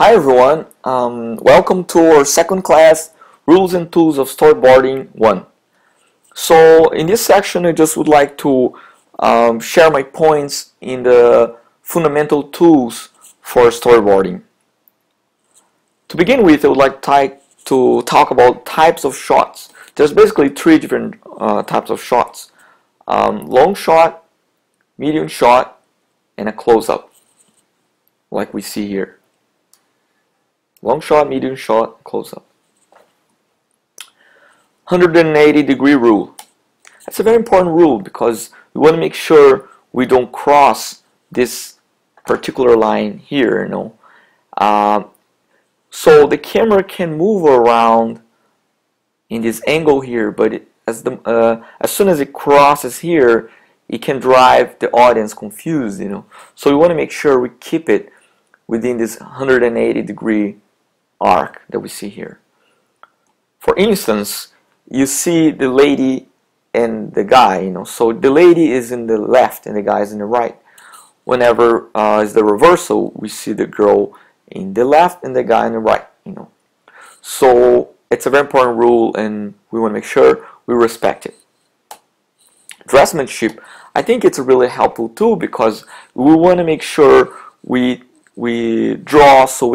Hi everyone, welcome to our second class, Rules and Tools of Storyboarding 1. So in this section I just would like to share my points in the fundamental tools for storyboarding. To begin with, I would like to talk about types of shots. There's basically three different types of shots. Long shot, medium shot, and a close-up, like we see here. Long shot, medium shot, close-up. 180-degree rule. That's a very important rule because we want to make sure we don't cross this particular line here, so the camera can move around in this angle here, but as soon as it crosses here, it can drive the audience confused, So we want to make sure we keep it within this 180-degree arc that we see here. For instance, you see the lady and the guy, so the lady is in the left and the guy is in the right. Whenever is the reversal, we see the girl in the left and the guy in the right, So it's a very important rule and we want to make sure we respect it. Draftsmanship, I think it's a really helpful tool because we want to make sure we draw so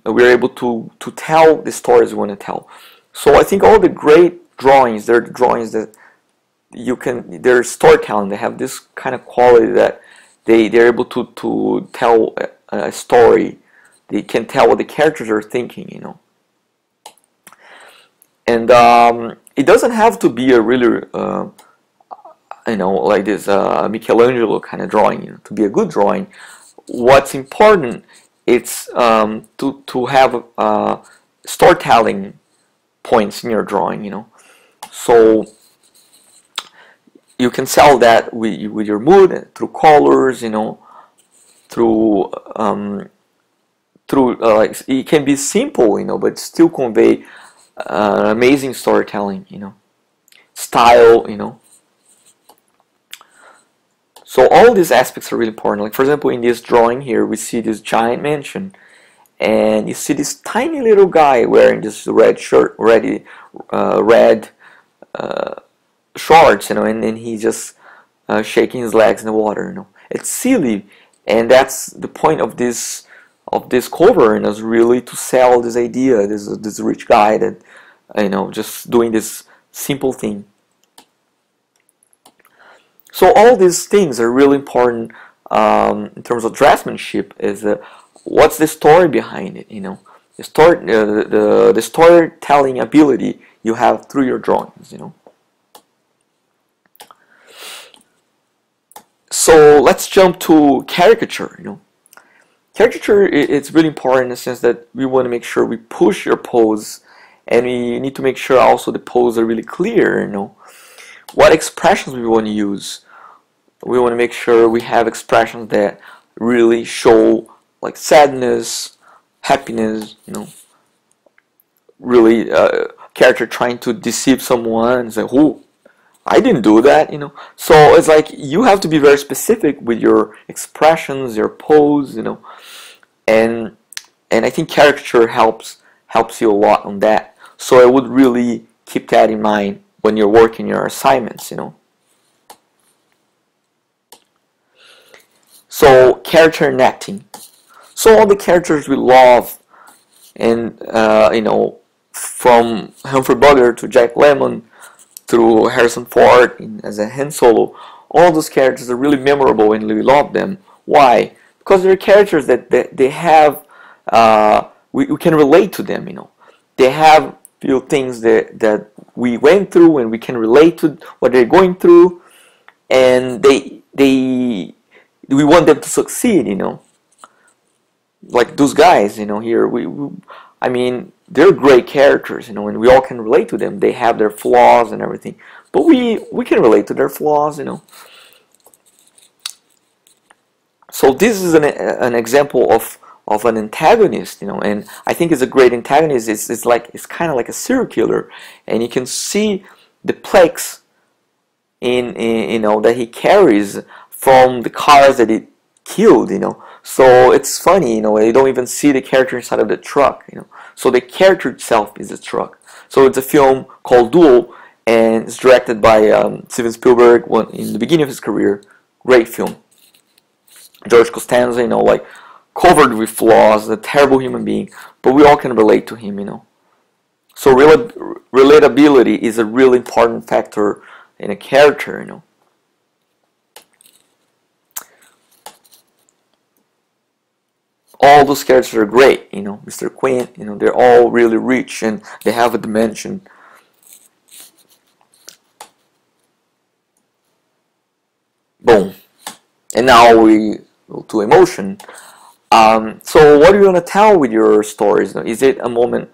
we're able to tell the stories we want to tell. So I think all the great drawings, they're the drawings that they're storytelling. They have this kind of quality that they're able to tell a story. They can tell what the characters are thinking, And it doesn't have to be a really, like this Michelangelo kind of drawing, to be a good drawing. What's important it's to have storytelling points in your drawing, So you can sell that with your mood, through colors, through like it can be simple, but still convey amazing storytelling, style, So all these aspects are really important. Like for example, in this drawing here, we see this giant mansion, and you see this tiny little guy wearing this red shirt, red shorts, and then he's just shaking his legs in the water. It's silly, and that's the point of this cover, and is really to sell this idea. This rich guy that just doing this simple thing. So all these things are really important in terms of draftsmanship. Is what's the story behind it? The storytelling ability you have through your drawings. So let's jump to caricature. Caricature, it's really important in the sense that we want to make sure we push your pose, and we need to make sure also the pose are really clear. What expressions we want to use. We want to make sure we have expressions that really show like sadness, happiness, really character trying to deceive someone. It's like, oh, I didn't do that, So it's like you have to be very specific with your expressions, your pose, and I think caricature helps you a lot on that. So I would really keep that in mind when you're working your assignments, So character netting. So all the characters we love, and from Humphrey Bogart to Jack Lemmon, through Harrison Ford as a Han Solo, all those characters are really memorable and we love them. Why? Because they're characters that they have, we can relate to them. They have few things that we went through and we can relate to what they're going through, and we want them to succeed, Like those guys, here I mean, they're great characters, and we all can relate to them. They have their flaws and everything, but we can relate to their flaws, So this is an example of an antagonist, and I think it's a great antagonist. It's kind of like a serial killer, and you can see the plaques that he carries from the cars that he killed, So it's funny, you know, you don't even see the character inside of the truck, you know. So the character itself is the truck. So it's a film called Duel, and it's directed by Steven Spielberg in the beginning of his career. Great film. George Costanza, you know, like covered with flaws, a terrible human being, but we all can relate to him, you know. So relatability is a really important factor in a character, you know. All those characters are great, you know. Mr. Quinn, you know, they're all really rich and they have a dimension. Boom. And now we go to emotion. So what do you want to tell with your stories? Is it a moment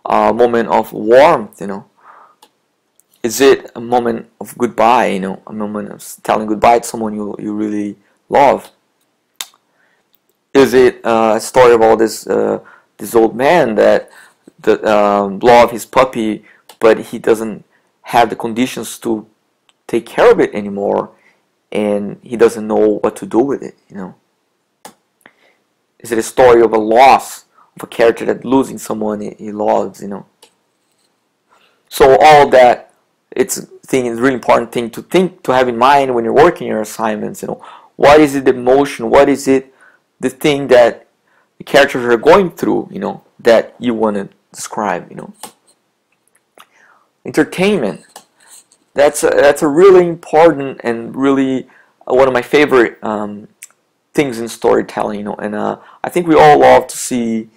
of warmth, you know? Is it a moment of goodbye, you know? A moment of telling goodbye to someone you really love? Is it a story about this old man that loves his puppy, but he doesn't have the conditions to take care of it anymore, and he doesn't know what to do with it, you know? Is it a story of a loss of a character that losing someone he loves, you know? So all that, it's a really important thing to have in mind when you're working your assignments, you know. What is it, the emotion? What is it, the thing that the characters are going through, you know, that you want to describe, you know? Entertainment. That's a really important and really one of my favorite things in storytelling, you know. And I think we all love to see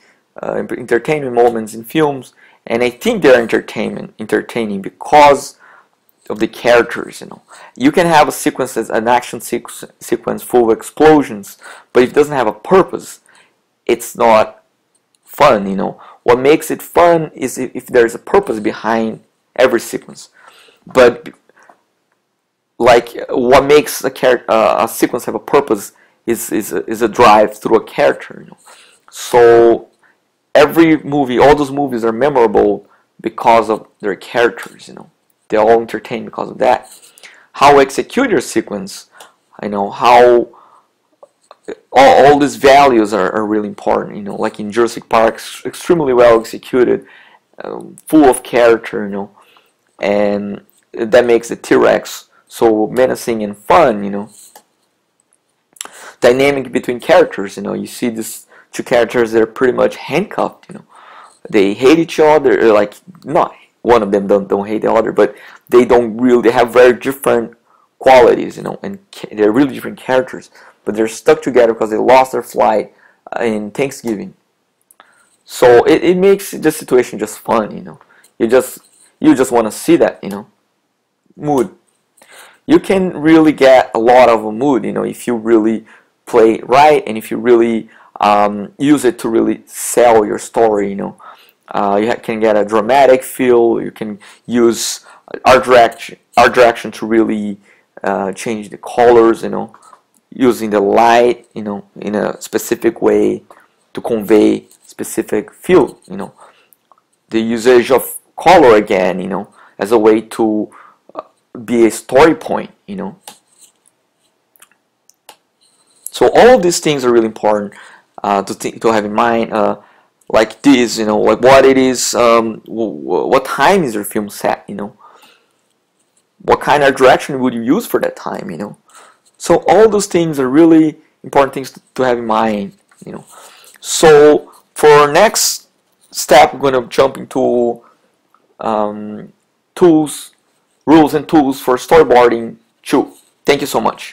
entertainment moments in films, and I think they're entertaining because of the characters, you know. You can have a sequence as an action sequence full of explosions, but if it doesn't have a purpose, it's not fun, you know. What makes it fun is if there's a purpose behind every sequence. But like what makes a sequence have a purpose is a drive through a character, you know. So every movie, all those movies are memorable because of their characters, you know. They're all entertained because of that. How execute your sequence, you know, how all these values are really important, you know. Like in Jurassic Park, extremely well executed, full of character, you know, and that makes the T-Rex so menacing and fun, you know. Dynamic between characters, you know. You see these two characters, they're pretty much handcuffed, you know. They hate each other, like, not one of them don't hate the other, but they have very different qualities, you know, and they're really different characters, but they're stuck together because they lost their flight in Thanksgiving. So it makes the situation just fun, you know. You just want to see that, you know. Mood. You can really get a lot of a mood, you know, if you really play it right and if you really use it to really sell your story, you know. You can get a dramatic feel. You can use art direction to really change the colors, you know, using the light, you know, in a specific way to convey specific feel, you know. The usage of color again, you know, as a way to be a story point, you know. So all of these things are really important to have in mind. Like this, you know, like what it is, what time is your film set, you know, what kind of direction would you use for that time, you know. So all those things are really important things to have in mind, you know. So for our next step, we're going to jump into rules and tools for storyboarding 2. Thank you so much.